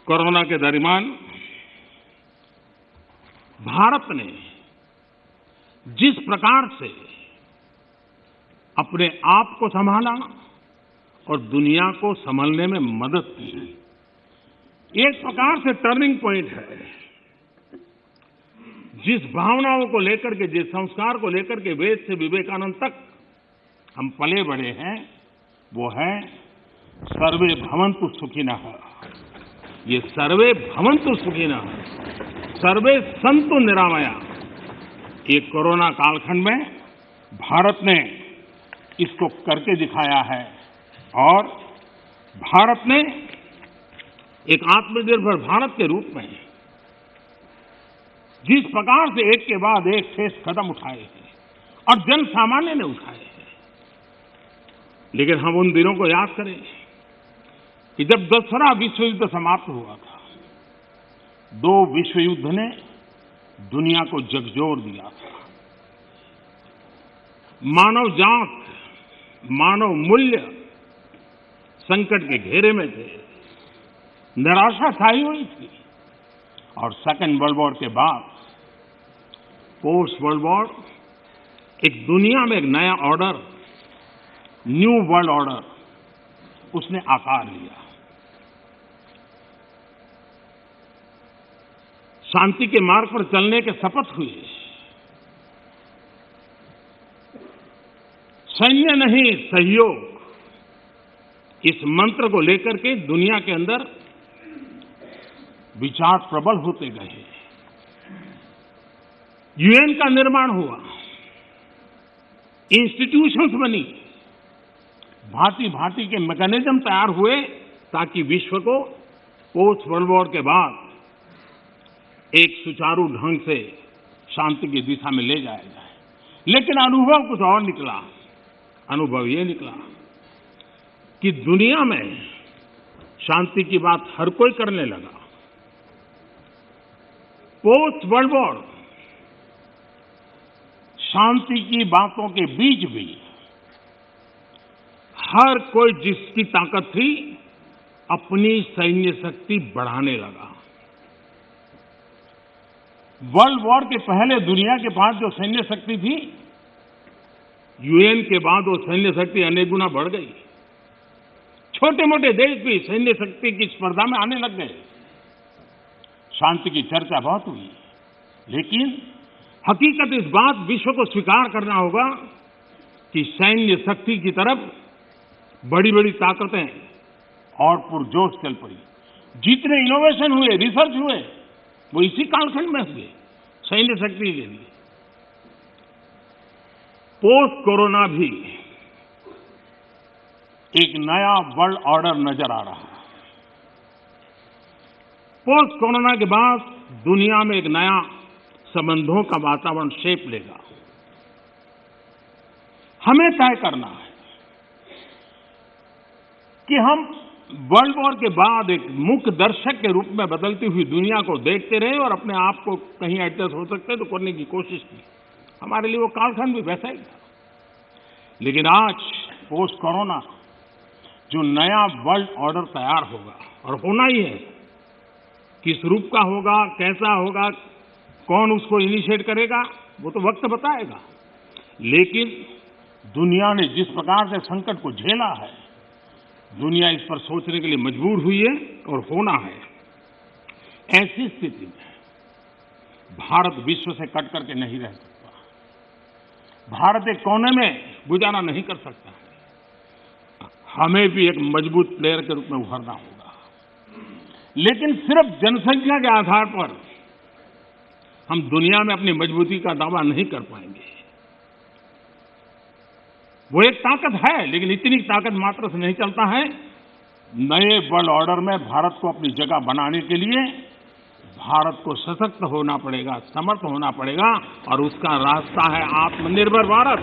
Corona के दरमियान भारत ने जिस प्रकार से अपने आप को संभाला और दुनिया को संभलने में मदद की, एक प्रकार से टर्निंग पॉइंट है। जिस भावनाओं को लेकर के, जिस संस्कार को लेकर के वेद से विवेकानंद तक हम पले बढ़े हैं, वो है सर्वे भवन्तु सुखिनः। ये सर्वे भवन्तु सुखिनः, सर्वे सन्तु निरामया, ये कोरोना कालखंड में भारत ने इसको करके दिखाया है। और भारत ने एक आत्मनिर्भर भारत के रूप में जिस प्रकार से एक के बाद एक ठोस कदम उठाए हैं और जन सामान्य ने उठाए हैं, लेकिन हम उन दिनों को याद करें कि जब दूसरा विश्व युद्ध समाप्त हुआ था, दो विश्व युद्ध ने दुनिया को झकझोर दिया था। मानव जात, मानव मूल्य संकट के घेरे में थे, निराशा छाई हुई थी। और सेकेंड वर्ल्ड वॉर के बाद पोस्ट वर्ल्ड वॉर एक दुनिया में एक नया ऑर्डर, न्यू वर्ल्ड ऑर्डर, उसने आकार लिया। शांति के मार्ग पर चलने के शपथ हुए। सैन्य नहीं, सहयोग, इस मंत्र को लेकर के दुनिया के अंदर विचार प्रबल होते गए। यूएन का निर्माण हुआ, इंस्टीट्यूशंस बनी, भांति भांति के मैकेनिज्म तैयार हुए ताकि विश्व को पोस्ट वर्ल्ड वॉर के बाद एक सुचारू ढंग से शांति की दिशा में ले जाया जाए। लेकिन अनुभव कुछ और निकला। अनुभव ये निकला कि दुनिया में शांति की बात हर कोई करने लगा। पोस्ट वर्ल्ड वॉर शांति की बातों के बीच भी हर कोई जिसकी ताकत थी अपनी सैन्य शक्ति बढ़ाने लगा। वर्ल्ड वॉर के पहले दुनिया के पास जो सैन्य शक्ति थी, यूएन के बाद वो सैन्य शक्ति अनेक गुना बढ़ गई। छोटे मोटे देश भी सैन्य शक्ति की स्पर्धा में आने लग गए। शांति की चर्चा बहुत हुई, लेकिन हकीकत इस बात विश्व को स्वीकार करना होगा कि सैन्य शक्ति की तरफ बड़ी बड़ी ताकतें और पुरजोश चल पड़ी। जितने इनोवेशन हुए, रिसर्च हुए, वो इसी कालखंड में हुए सैन्य शक्ति के लिए। पोस्ट कोरोना भी एक नया वर्ल्ड ऑर्डर नजर आ रहा है। पोस्ट कोरोना के बाद दुनिया में एक नया संबंधों का वातावरण शेप लेगा। हमें तय करना है कि हम वर्ल्ड वॉर के बाद एक मुख्य दर्शक के रूप में बदलती हुई दुनिया को देखते रहे और अपने आप को कहीं एडजस्ट हो सकते तो करने की कोशिश की। हमारे लिए वो कालखंड भी वैसा ही था। लेकिन आज पोस्ट कोरोना जो नया वर्ल्ड ऑर्डर तैयार होगा, और होना ही है, किस रूप का होगा, कैसा होगा, कौन उसको इनिशिएट करेगा, वो तो वक्त बताएगा। लेकिन दुनिया ने जिस प्रकार से संकट को झेला है, दुनिया इस पर सोचने के लिए मजबूर हुई है और होना है। ऐसी स्थिति में भारत विश्व से कट करके नहीं रह सकता। भारत एक कोने में गुजारा नहीं कर सकता। हमें भी एक मजबूत प्लेयर के रूप में उभरना होगा। लेकिन सिर्फ जनसंख्या के आधार पर हम दुनिया में अपनी मजबूती का दावा नहीं कर पाएंगे। वो एक ताकत है, लेकिन इतनी ताकत मात्र से नहीं चलता है। नए वर्ल्ड ऑर्डर में भारत को अपनी जगह बनाने के लिए भारत को सशक्त होना पड़ेगा, समर्थ होना पड़ेगा, और उसका रास्ता है आत्मनिर्भर भारत।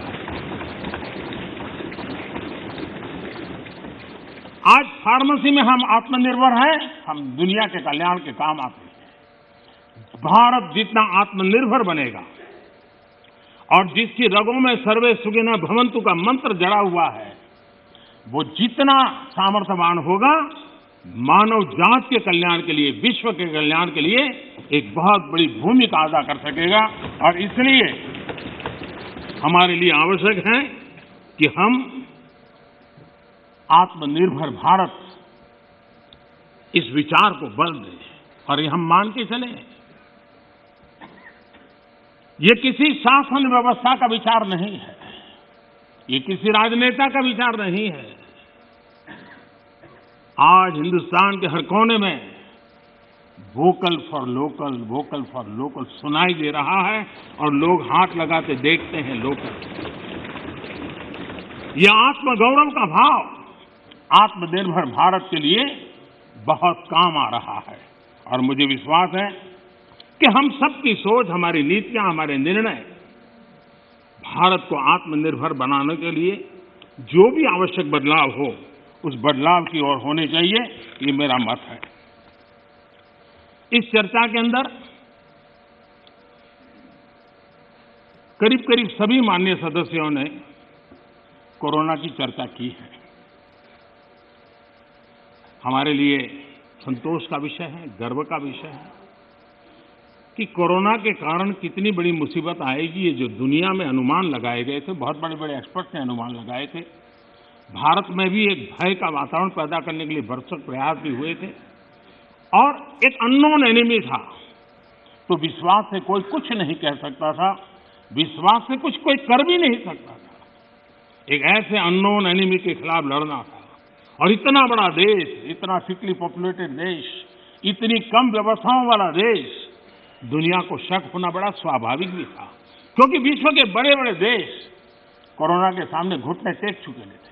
आज फार्मेसी में हम आत्मनिर्भर हैं, हम दुनिया के कल्याण के काम आते हैं। भारत जितना आत्मनिर्भर बनेगा और जिसकी रगों में सर्वे सुखिनः भवन्तु का मंत्र जड़ा हुआ है, वो जितना सामर्थ्यवान होगा, मानव जात के कल्याण के लिए, विश्व के कल्याण के लिए एक बहुत बड़ी भूमिका अदा कर सकेगा। और इसलिए हमारे लिए आवश्यक है कि हम आत्मनिर्भर भारत इस विचार को बल दें और ये हम मान के चलें। ये किसी शासन व्यवस्था का विचार नहीं है, ये किसी राजनेता का विचार नहीं है। आज हिंदुस्तान के हर कोने में वोकल फॉर लोकल सुनाई दे रहा है और लोग हाथ लगाते देखते हैं लोकल। ये आत्मगौरव का भाव आत्मनिर्भर भारत के लिए बहुत काम आ रहा है। और मुझे विश्वास है कि हम सबकी सोच, हमारी नीतियां, हमारे निर्णय भारत को आत्मनिर्भर बनाने के लिए जो भी आवश्यक बदलाव हो, उस बदलाव की ओर होने चाहिए, ये मेरा मत है। इस चर्चा के अंदर करीब करीब सभी माननीय सदस्यों ने कोरोना की चर्चा की है। हमारे लिए संतोष का विषय है, गर्व का विषय है कि कोरोना के कारण कितनी बड़ी मुसीबत आएगी। ये जो दुनिया में अनुमान लगाए गए थे, बहुत बड़े बड़े एक्सपर्ट ने अनुमान लगाए थे, भारत में भी एक भय का वातावरण पैदा करने के लिए भरसक प्रयास भी हुए थे। और एक अननोन एनिमी था, तो विश्वास से कोई कुछ नहीं कह सकता था, विश्वास से कुछ कोई कर भी नहीं सकता था। एक ऐसे अननोन एनिमी के खिलाफ लड़ना था। और इतना बड़ा देश, इतना थिकली पॉपुलेटेड देश, इतनी कम व्यवस्थाओं वाला देश, दुनिया को शक होना बड़ा स्वाभाविक भी था, क्योंकि विश्व के बड़े बड़े देश कोरोना के सामने घुटने टेक चुके थे।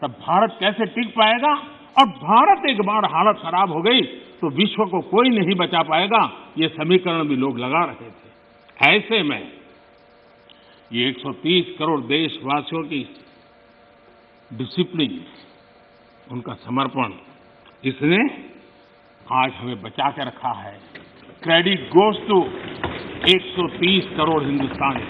तब भारत कैसे टिक पाएगा? और भारत एक बार हालत खराब हो गई तो विश्व को कोई नहीं बचा पाएगा, ये समीकरण भी लोग लगा रहे थे। ऐसे में ये 130 करोड़ देशवासियों की डिसिप्लिन, उनका समर्पण, इसने आज हमें बचा के रखा है। Credit goes to 130 crore Hindustani.